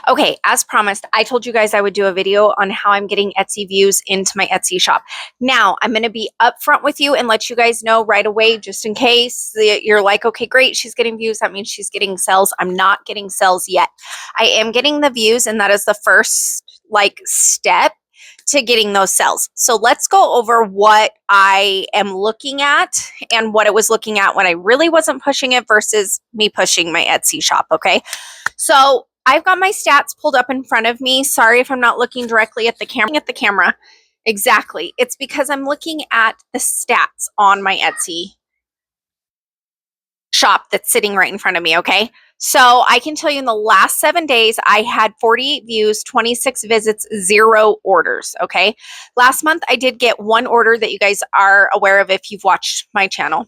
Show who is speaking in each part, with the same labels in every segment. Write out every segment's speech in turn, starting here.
Speaker 1: Okay, as promised, I told you guys I would do a video on how I'm getting Etsy views into my Etsy shop. Now, I'm going to be upfront with you and let you guys know right away, just in case you're like, okay, great, she's getting views. That means she's getting sales. I'm not getting sales yet. I am getting the views, and that is the first step to getting those sales. So let's go over what I am looking at and what it was looking at when I really wasn't pushing it versus me pushing my Etsy shop. Okay. So I've got my stats pulled up in front of me. Sorry if I'm not looking directly at the camera. Exactly. It's because I'm looking at the stats on my Etsy shop that's sitting right in front of me. Okay. So I can tell you in the last 7 days, I had 48 views, 26 visits, 0 orders. Okay. Last month, I did get 1 order that you guys are aware of if you've watched my channel.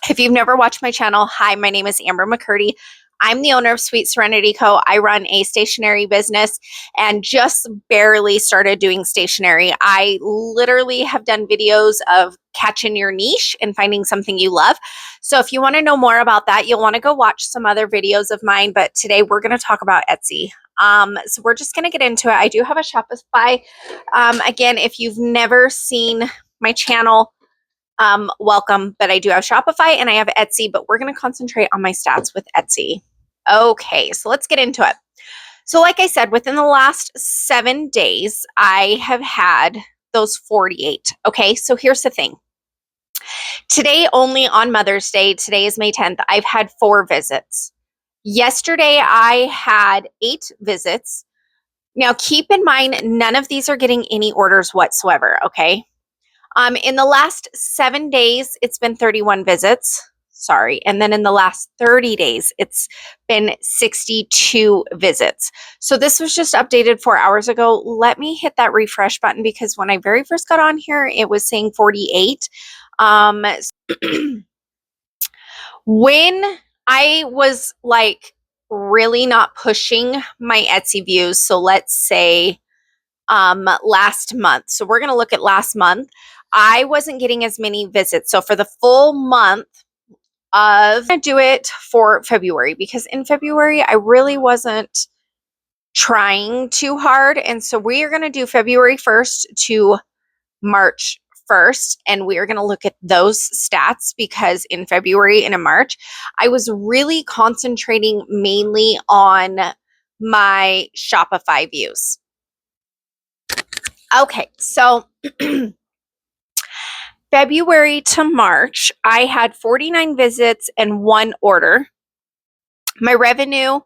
Speaker 1: If you've never watched my channel, hi, my name is Amber McCurdy. I'm the owner of Sweet Serenity Co. I run a stationery business and just barely started doing stationery. I literally have done videos of catching your niche and finding something you love. So if you want to know more about that, you'll want to go watch some other videos of mine. But today we're going to talk about Etsy. So we're just going to get into it. I do have a Shopify. Again, if you've never seen my channel, welcome, but I do have Shopify and I have Etsy, but we're going to concentrate on my stats with Etsy. Okay, so let's get into it. So like I said, within the last 7 days, I have had those 48. Okay, so here's the thing. Today, only on Mother's Day, today is May 10th, I've had 4 visits. Yesterday, I had 8 visits. Now, keep in mind, none of these are getting any orders whatsoever, okay? In the last 7 days, it's been 31 visits. Sorry. And then in the last 30 days, it's been 62 visits. So this was just updated 4 hours ago. Let me hit that refresh button because when I very first got on here, it was saying 48. When I was really not pushing my Etsy views, so let's say last month. So we're going to look at last month. I wasn't getting as many visits. So for the full month I'm going to do it for February because in February, I really wasn't trying too hard. And so we are going to do February 1st to March 1st. And we are going to look at those stats because in February and in March, I was really concentrating mainly on my Shopify views. Okay, so February to March, I had 49 visits and 1 order. My revenue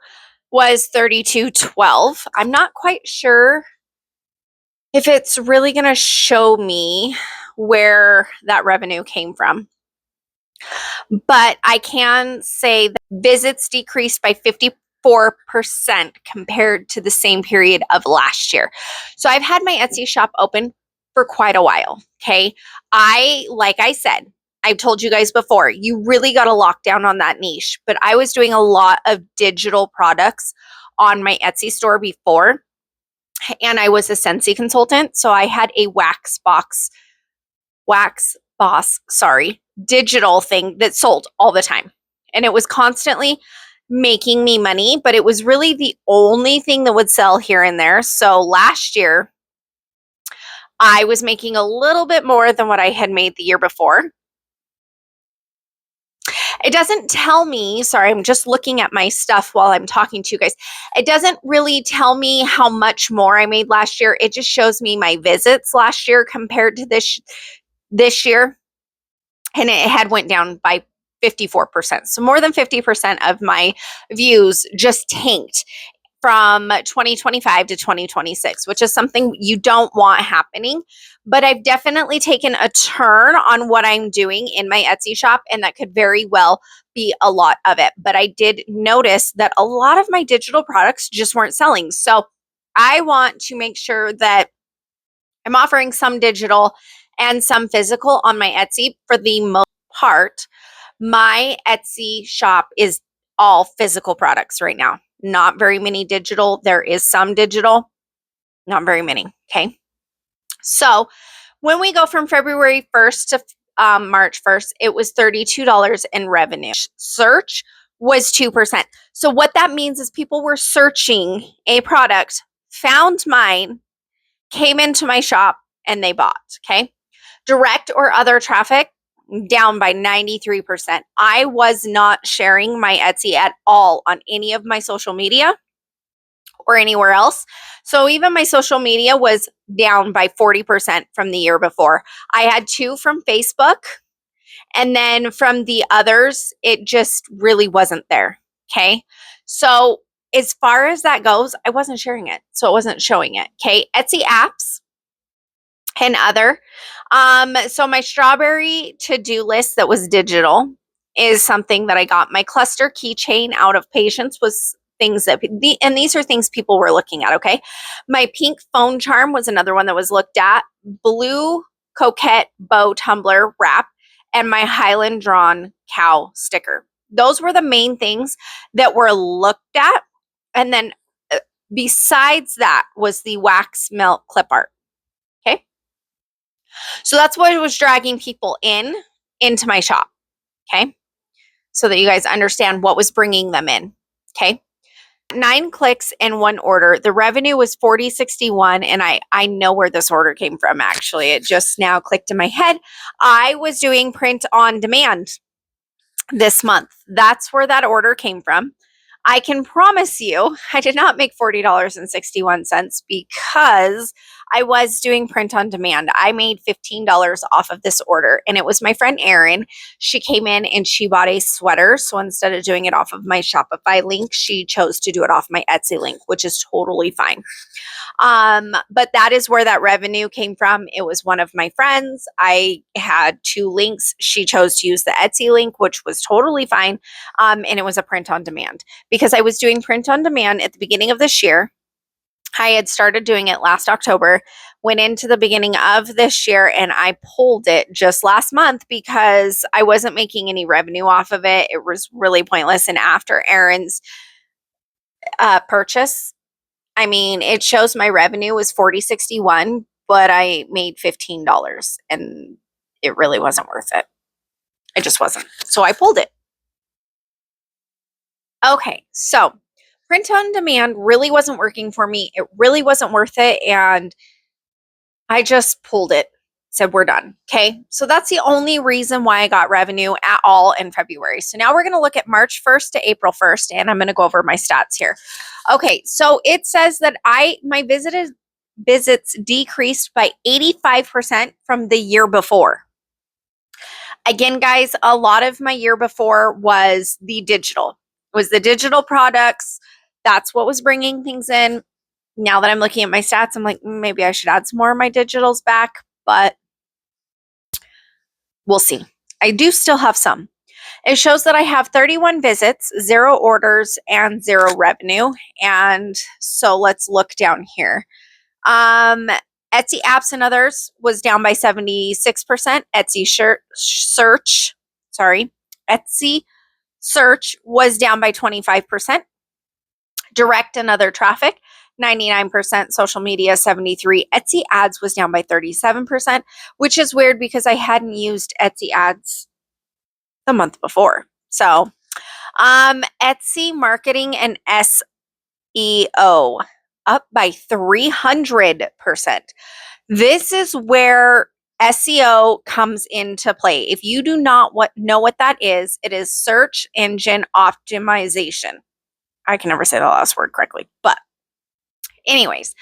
Speaker 1: was $32.12. I'm not quite sure if it's really going to show me where that revenue came from. But I can say that visits decreased by 54% compared to the same period of last year. So I've had my Etsy shop open for quite a while. Okay. Like I said, I've told you guys before, you really got to lock down on that niche, but I was doing a lot of digital products on my Etsy store before, and I was a Scentsy consultant. So I had a wax boss, digital thing that sold all the time. And it was constantly making me money, but it was really the only thing that would sell here and there. So last year, I was making a little bit more than what I had made the year before. It doesn't tell me, sorry, I'm just looking at my stuff while I'm talking to you guys. It doesn't really tell me how much more I made last year. It just shows me my visits last year compared to this year. And it had went down by 54%. So more than 50% of my views just tanked from 2025 to 2026, which is something you don't want happening. But I've definitely taken a turn on what I'm doing in my Etsy shop, and that could very well be a lot of it. But I did notice that a lot of my digital products just weren't selling. So I want to make sure that I'm offering some digital and some physical on my Etsy. For the most part, my Etsy shop is all physical products right now. Not very many digital. There is some digital, not very many. Okay. So when we go from February 1st to March 1st, it was $32 in revenue. Search was 2%. So what that means is people were searching a product, found mine, came into my shop, and they bought. Okay. Direct or other traffic down by 93%. I was not sharing my Etsy at all on any of my social media or anywhere else. So even my social media was down by 40% from the year before. I had 2 from Facebook, and then from the others, it just really wasn't there. Okay. So as far as that goes, I wasn't sharing it. So it wasn't showing it. Okay. Etsy apps and other. So my strawberry to-do list that was digital is something that I got. My cluster keychain out of patience was things that, and these are things people were looking at. Okay. My pink phone charm was another one that was looked at. Blue coquette bow tumbler wrap and my Highland drawn cow sticker. Those were the main things that were looked at. And then besides that was the wax melt clip art. Okay. So that's what was dragging people into my shop. Okay. So that you guys understand what was bringing them in. Okay. 9 clicks and 1 order. The revenue was 4061, and I know where this order came from. Actually, it just now clicked in my head. I was doing print on demand this month. That's where that order came from. I can promise you, I did not make $40.61 because I was doing print on demand. I made $15 off of this order, and it was my friend Erin. She came in and she bought a sweater. So instead of doing it off of my Shopify link, she chose to do it off my Etsy link, which is totally fine. But that is where that revenue came from. It was one of my friends. I had 2 links. She chose to use the Etsy link, which was totally fine. And it was a print on demand because I was doing print on demand at the beginning of this year. I had started doing it last October, went into the beginning of this year, and I pulled it just last month because I wasn't making any revenue off of it. It was really pointless. And after Erin's purchase, I mean, it shows my revenue was 4061, but I made $15 and it really wasn't worth it. It just wasn't. So I pulled it. Okay, so print on demand really wasn't working for me. It really wasn't worth it. And I just pulled it, said we're done. Okay, so that's the only reason why I got revenue at all in February. So now we're going to look at March 1st to April 1st, and I'm going to go over my stats here. Okay, so it says that my visits decreased by 85% from the year before. Again, guys, a lot of my year before was the digital products. That's what was bringing things in. Now that I'm looking at my stats, I'm like, maybe I should add some more of my digitals back, but we'll see. I do still have some. It shows that I have 31 visits, 0 orders, and 0 revenue. And so let's look down here. Etsy apps and others was down by 76%. Etsy search was down by 25%. Direct and other traffic, 99%. Social media, 73%. Etsy ads was down by 37%, which is weird because I hadn't used Etsy ads the month before. So, Etsy marketing and SEO up by 300%. This is where SEO comes into play. If you do not know what that is, it is search engine optimization. I can never say the last word correctly, but anyways,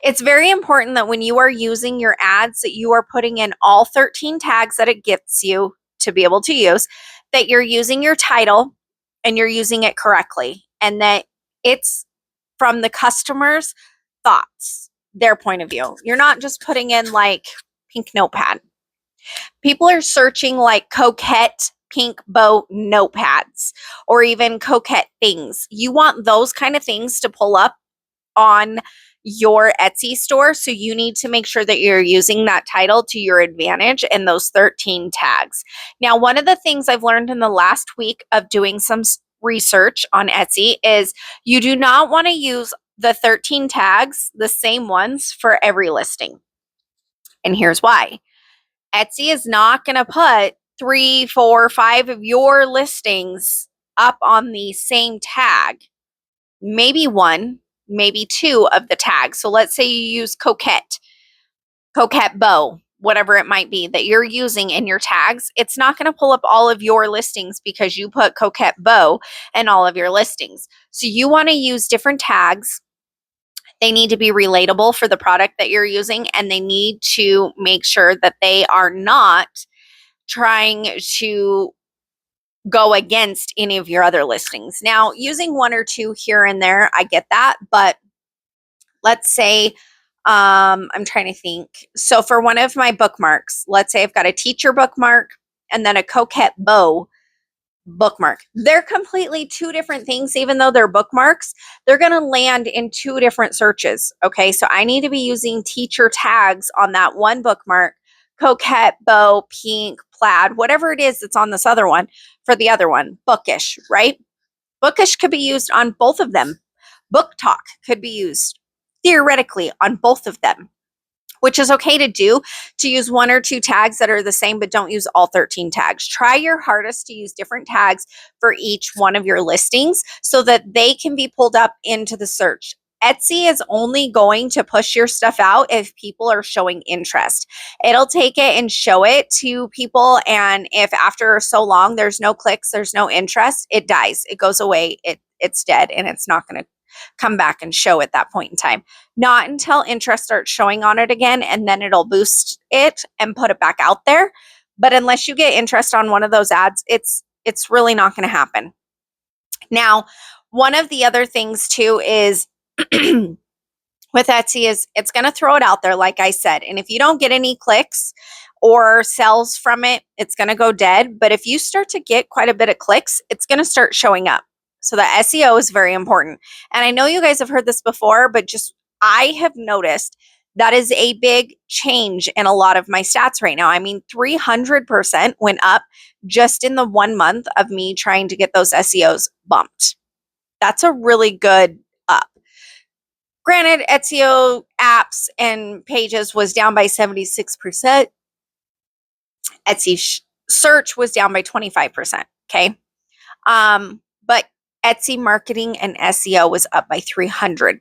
Speaker 1: it's very important that when you are using your ads that you are putting in all 13 tags that it gets you to be able to use, that you're using your title and you're using it correctly, and that it's from the customer's thoughts, their point of view. You're not just putting in like pink notepad. People are searching like coquette pink bow notepads or even coquette things. You want those kind of things to pull up on your Etsy store. So you need to make sure that you're using that title to your advantage and those 13 tags. Now, one of the things I've learned in the last week of doing some research on Etsy is you do not want to use the 13 tags, the same ones for every listing. And here's why. Etsy is not going to put 3, 4, 5 of your listings up on the same tag, maybe one, maybe two of the tags. So let's say you use coquette bow, whatever it might be that you're using in your tags. It's not going to pull up all of your listings because you put coquette bow in all of your listings. So you want to use different tags. They need to be relatable for the product that you're using, and they need to make sure that they are not trying to go against any of your other listings. Now, using one or two here and there, I get that, but let's say I'm trying to think. So for one of my bookmarks, let's say I've got a teacher bookmark and then a coquette bow bookmark. They're completely two different things. Even though they're bookmarks, they're going to land in two different searches. Okay, so I need to be using teacher tags on that one bookmark, coquette bow, pink, plaid, whatever it is that's on this other one for the other one, bookish, right? Bookish could be used on both of them. Book talk could be used theoretically on both of them, which is okay to do, to use one or two tags that are the same, but don't use all 13 tags. Try your hardest to use different tags for each one of your listings so that they can be pulled up into the search. Etsy is only going to push your stuff out if people are showing interest. It'll take it and show it to people. And if after so long there's no clicks, there's no interest, it dies. It goes away. It's dead, and it's not going to come back and show at that point in time. Not until interest starts showing on it again, and then it'll boost it and put it back out there. But unless you get interest on one of those ads, it's really not going to happen. Now, one of the other things too is with Etsy is it's going to throw it out there, like I said. And if you don't get any clicks or sales from it, it's going to go dead. But if you start to get quite a bit of clicks, it's going to start showing up. So the SEO is very important. And I know you guys have heard this before, but just I have noticed that is a big change in a lot of my stats right now. I mean, 300% went up just in the 1 month of me trying to get those SEOs bumped. That's a really good up. Granted, SEO apps and pages was down by 76%. Etsy search was down by 25%. Okay. But Etsy marketing and SEO was up by 300%.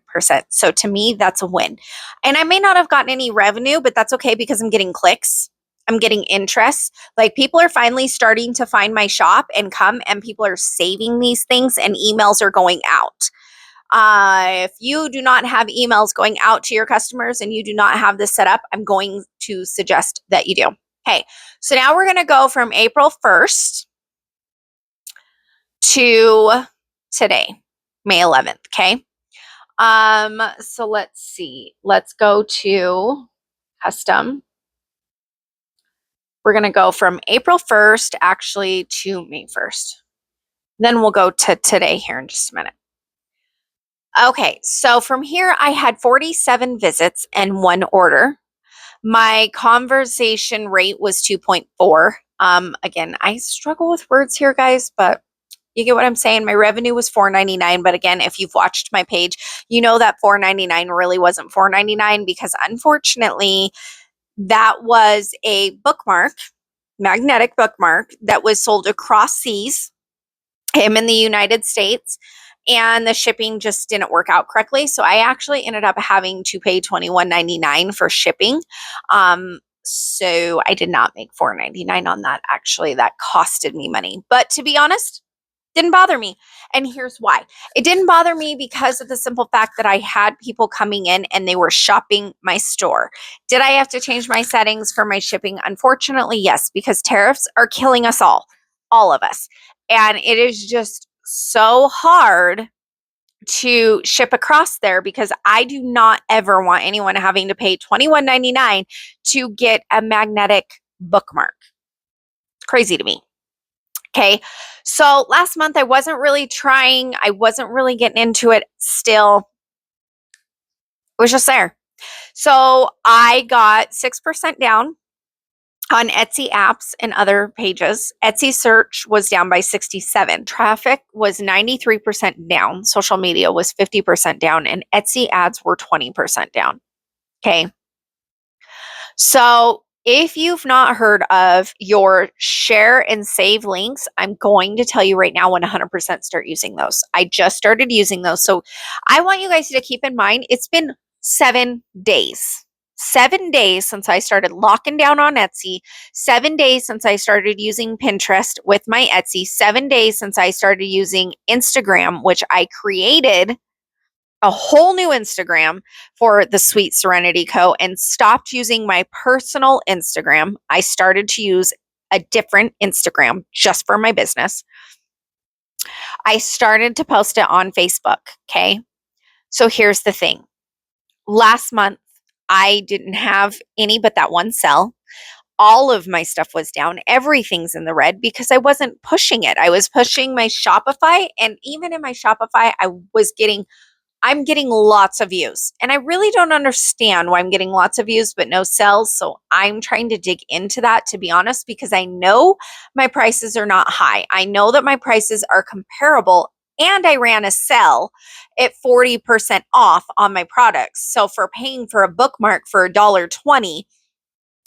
Speaker 1: So to me, that's a win. And I may not have gotten any revenue, but that's okay because I'm getting clicks. I'm getting interest. Like, people are finally starting to find my shop and come, and people are saving these things, and emails are going out. If you do not have emails going out to your customers and you do not have this set up, I'm going to suggest that you do. Okay, so now we're going to go from April 1st to today, May 11th. Okay. So let's see. Let's go to custom. We're going to go from April 1st actually to May 1st. Then we'll go to today here in just a minute. Okay, so from here, I had 47 visits and one order. My conversation rate was 2.4. Again, I struggle with words here, guys, but you get what I'm saying. My revenue was $4.99, but again, if you've watched my page, you know that $4.99 really wasn't $4.99 because unfortunately, that was a bookmark, magnetic bookmark that was sold across seas. I'm in the United States, and the shipping just didn't work out correctly. So I actually ended up having to pay $21.99 for shipping. So I did not make $4.99 on that. Actually, that costed me money. But to be honest, didn't bother me. And here's why. It didn't bother me because of the simple fact that I had people coming in and they were shopping my store. Did I have to change my settings for my shipping? Unfortunately, yes, because tariffs are killing us all of us. And it is just so hard to ship across there because I do not ever want anyone having to pay $21.99 to get a magnetic bookmark. Crazy to me. Okay. So last month I wasn't really trying. I wasn't really getting into it still. It was just there. So I got 6% down on Etsy apps and other pages. Etsy search was down by 67. Traffic was 93% down. Social media was 50% down, and Etsy ads were 20% down. Okay. So If you've not heard of your share and save links, I'm going to tell you right now 100% start using those. I just started using those. So I want you guys to keep in mind it's been 7 days. 7 days since I started locking down on Etsy, 7 days since I started using Pinterest with my Etsy, 7 days since I started using Instagram, which I created a whole new Instagram for the Sweet Serenity Co. and stopped using my personal Instagram. I started to use a different Instagram just for my business. I started to post it on Facebook. Okay. So here's the thing. Last month, I didn't have any but that one sell. All of my stuff was down. Everything's in the red because I wasn't pushing it. I was pushing my Shopify. And even in my Shopify, I'm getting lots of views. And I really don't understand why I'm getting lots of views but no sales. So I'm trying to dig into that, to be honest, because I know my prices are not high. I know that my prices are comparable. And I ran a sale at 40% off on my products. So for paying for a bookmark for $1.20,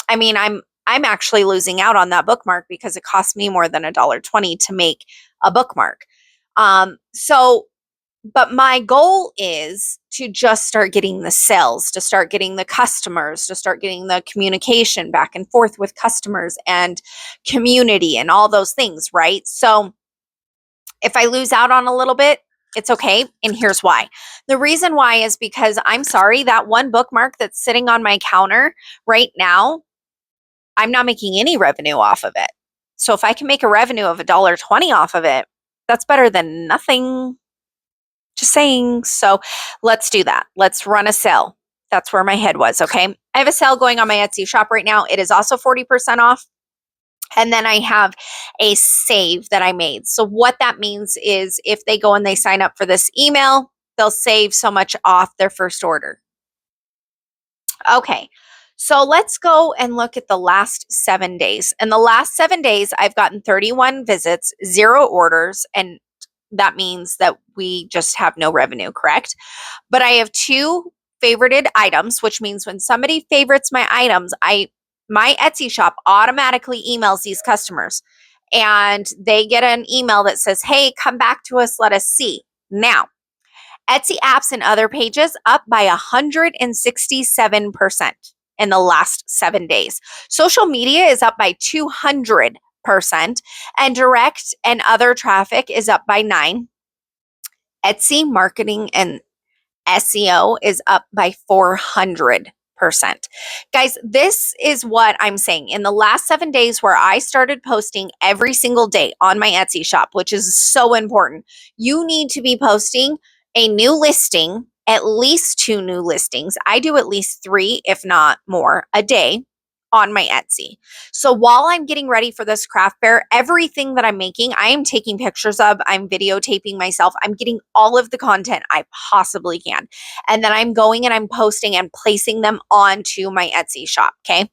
Speaker 1: I mean, I'm actually losing out on that bookmark because it cost me more than $1.20 to make a bookmark. But my goal is to just start getting the sales, to start getting the customers, to start getting the communication back and forth with customers and community and all those things, right? So if I lose out on a little bit, it's okay. And here's why. The reason why is because I'm sorry, that one bookmark that's sitting on my counter right now, I'm not making any revenue off of it. So if I can make a revenue of $1.20 off of it, that's better than nothing. Just saying. So let's do that. Let's run a sale. That's where my head was. Okay. I have a sale going on my Etsy shop right now. It is also 40% off. And then I have a save that I made. So what that means is if they go and they sign up for this email, they'll save so much off their first order. Okay. So let's go and look at the last 7 days. In the last 7 days, I've gotten 31 visits, 0 orders, and that means that we just have no revenue, correct? But I have 2 favorited items, which means when somebody favorites my items, my Etsy shop automatically emails these customers and they get an email that says, "Hey, come back to us, let us see." Now, Etsy apps and other pages up by 167% in the last 7 days. Social media is up by 200%, and direct and other traffic is up by 9. Etsy marketing and SEO is up by 400%. Guys, this is what I'm saying. In the last 7 days where I started posting every single day on my Etsy shop, which is so important, you need to be posting a new listing, at least 2 new listings. I do at least 3, if not more, a day on my Etsy. So while I'm getting ready for this craft fair, everything that I'm making, I am taking pictures of, I'm videotaping myself, I'm getting all of the content I possibly can. And then I'm going and I'm posting and placing them onto my Etsy shop, okay?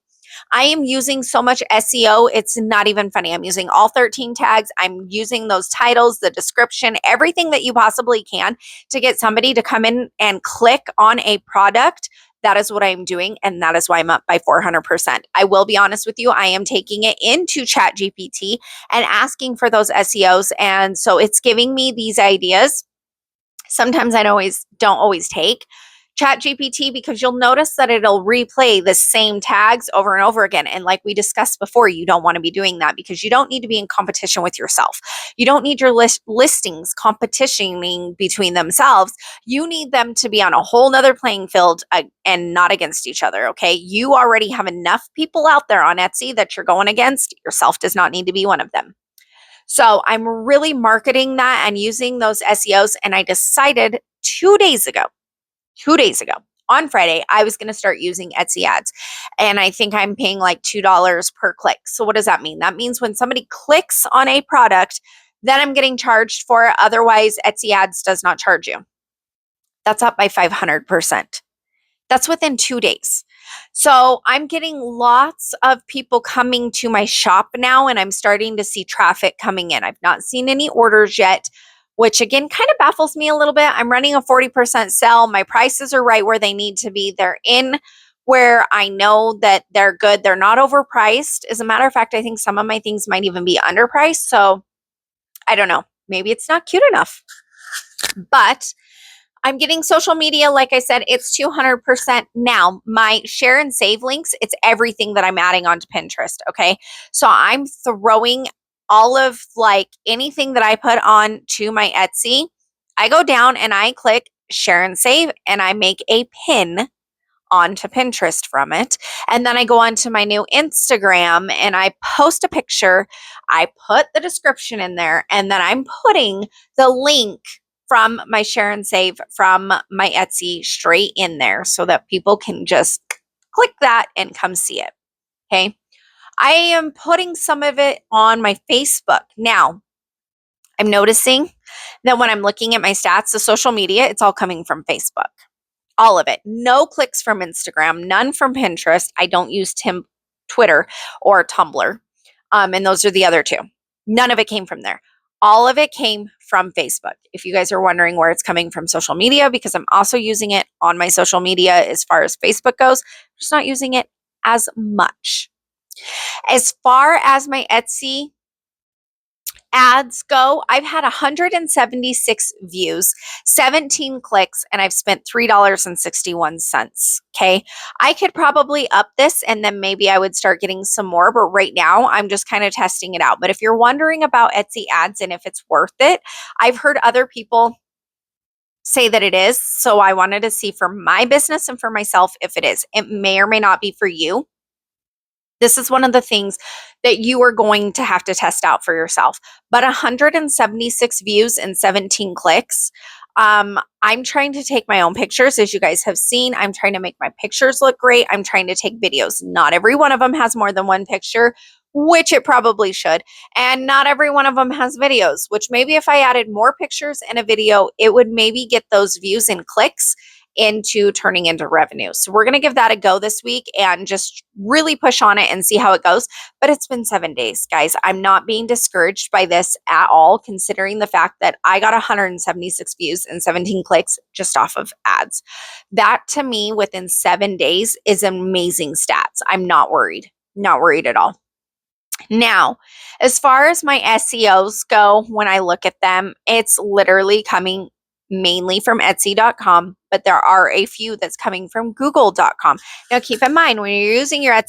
Speaker 1: I am using so much SEO, it's not even funny. I'm using all 13 tags. I'm using those titles, the description, everything that you possibly can to get somebody to come in and click on a product. That is what I'm doing, and that is why I'm up by 400%. I will be honest with you, I am taking it into ChatGPT and asking for those SEOs, and so it's giving me these ideas. Sometimes I don't always take ChatGPT because you'll notice that it'll replay the same tags over and over again. And like we discussed before, you don't want to be doing that because you don't need to be in competition with yourself. You don't need your listings competitioning between themselves. You need them to be on a whole nother playing field and not against each other. Okay. You already have enough people out there on Etsy that you're going against. Yourself does not need to be one of them. So I'm really marketing that and using those SEOs. And I decided 2 days ago on Friday, I was going to start using Etsy ads. And I think I'm paying like $2 per click. So what does that mean? That means when somebody clicks on a product, then I'm getting charged for it. Otherwise, Etsy ads does not charge you. That's up by 500%. That's within 2 days. So I'm getting lots of people coming to my shop now, and I'm starting to see traffic coming in. I've not seen any orders yet, which again kind of baffles me a little bit. I'm running a 40% sale. My prices are right where they need to be. They're in where I know that they're good. They're not overpriced. As a matter of fact, I think some of my things might even be underpriced. So I don't know. Maybe it's not cute enough. But I'm getting social media. Like I said, it's 200% now. My share and save links, it's everything that I'm adding onto Pinterest. Okay. So I'm throwing all of like anything that I put on to my Etsy. I go down and I click share and save and I make a pin onto Pinterest from it. And then I go onto my new Instagram and I post a picture. I put the description in there and then I'm putting the link from my share and save from my Etsy straight in there so that people can just click that and come see it. Okay. I am putting some of it on my Facebook. Now, I'm noticing that when I'm looking at my stats, the social media, it's all coming from Facebook. All of it. No clicks from Instagram, none from Pinterest. I don't use Twitter or Tumblr. And those are the other two. None of it came from there. All of it came from Facebook. If you guys are wondering where it's coming from social media, because I'm also using it on my social media as far as Facebook goes, I'm just not using it as much. As far as my Etsy ads go, I've had 176 views, 17 clicks, and I've spent $3.61. Okay. I could probably up this and then maybe I would start getting some more, but right now I'm just kind of testing it out. But if you're wondering about Etsy ads and if it's worth it, I've heard other people say that it is. So I wanted to see for my business and for myself if it is. It may or may not be for you. This is one of the things that you are going to have to test out for yourself. But 176 views and 17 clicks. I'm trying to take my own pictures, as you guys have seen. I'm trying to make my pictures look great. I'm trying to take videos. Not every one of them has more than one picture, which it probably should. And not every one of them has videos, which maybe if I added more pictures and a video, it would maybe get those views and clicks into turning into revenue. So we're going to give that a go this week and just really push on it and see how it goes. But it's been 7 days, guys. I'm not being discouraged by this at all, considering the fact that I got 176 views and 17 clicks just off of ads. That to me within 7 days is amazing stats. I'm not worried at all. Now, as far as my SEOs go, when I look at them, it's literally coming mainly from Etsy.com, but there are a few that's coming from Google.com. Now, keep in mind when you're using your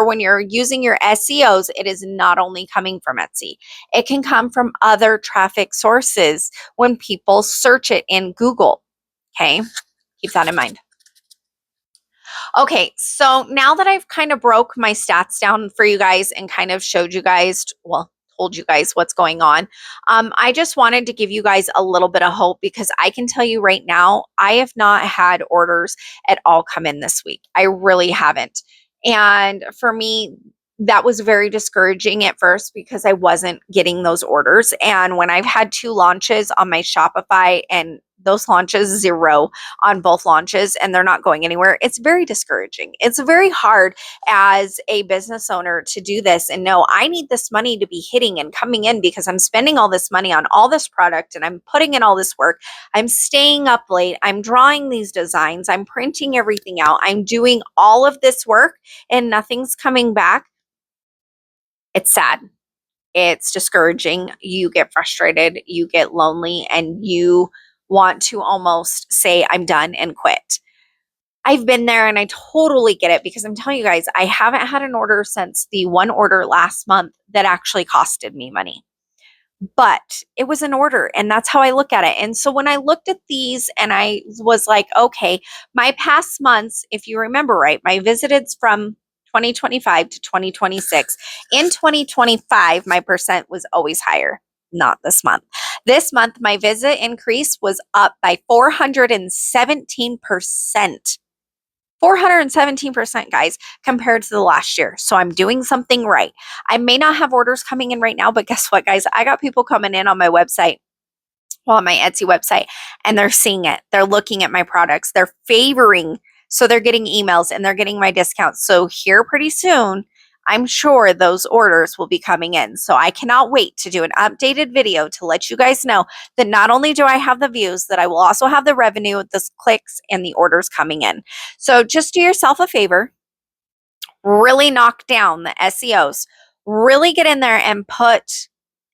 Speaker 1: when you're using your SEOs, it is not only coming from Etsy. It can come from other traffic sources when people search it in Google. Okay, keep that in mind. Okay, so now that I've kind of broke my stats down for you guys and kind of showed you guys, told you guys what's going on, I just wanted to give you guys a little bit of hope because I can tell you right now, I have not had orders at all come in this week. I really haven't. And for me, that was very discouraging at first because I wasn't getting those orders. And when I've had 2 launches on my Shopify and those launches 0 on both launches and they're not going anywhere, it's very discouraging. It's very hard as a business owner to do this and know I need this money to be hitting and coming in because I'm spending all this money on all this product and I'm putting in all this work. I'm staying up late. I'm drawing these designs. I'm printing everything out. I'm doing all of this work and nothing's coming back. It's sad. It's discouraging. You get frustrated, you get lonely, and you want to almost say, I'm done and quit. I've been there and I totally get it because I'm telling you guys, I haven't had an order since the one order last month that actually costed me money. But it was an order and that's how I look at it. And so when I looked at these and I was like, okay, my past months, if you remember right, my visiteds from 2025 to 2026. In 2025, my percent was always higher, not this month. This month, my visit increase was up by 417%. 417%, guys, compared to the last year. So I'm doing something right. I may not have orders coming in right now, but guess what, guys? I got people coming in on my website, on my Etsy website, and they're seeing it. They're looking at my products. They're favoring. So they're getting emails and they're getting my discounts. So here pretty soon, I'm sure those orders will be coming in. So I cannot wait to do an updated video to let you guys know that not only do I have the views, that I will also have the revenue, the clicks, and the orders coming in. So just do yourself a favor, really knock down the SEOs, really get in there and put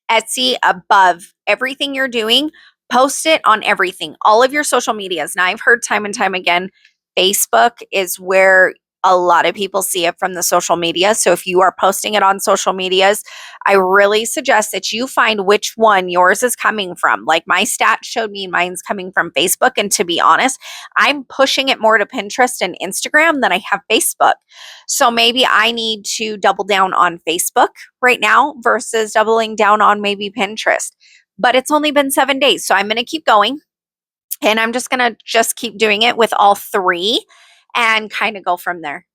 Speaker 1: Etsy above everything you're doing. Post it on everything, all of your social medias. Now, I've heard time and time again, Facebook is where a lot of people see it from the social media. So if you are posting it on social medias, I really suggest that you find which one yours is coming from. Like my stats showed me mine's coming from Facebook. And to be honest, I'm pushing it more to Pinterest and Instagram than I have Facebook. So maybe I need to double down on Facebook right now versus doubling down on maybe Pinterest. But it's only been 7 days. So I'm going to keep going. And I'm just going to just keep doing it with all three and kind of go from there.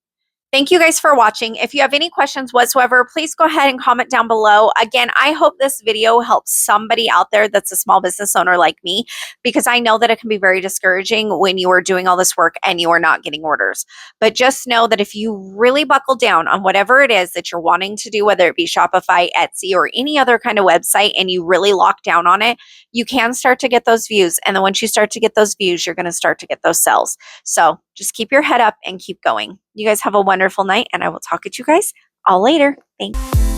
Speaker 1: Thank you guys for watching. If you have any questions whatsoever, please go ahead and comment down below. Again, I hope this video helps somebody out there that's a small business owner like me, because I know that it can be very discouraging when you are doing all this work and you are not getting orders. But just know that if you really buckle down on whatever it is that you're wanting to do, whether it be Shopify, Etsy, or any other kind of website, and you really lock down on it, you can start to get those views. And then once you start to get those views, you're going to start to get those sales. So just keep your head up and keep going. You guys have a wonderful night, and I will talk at you guys all later. Thanks.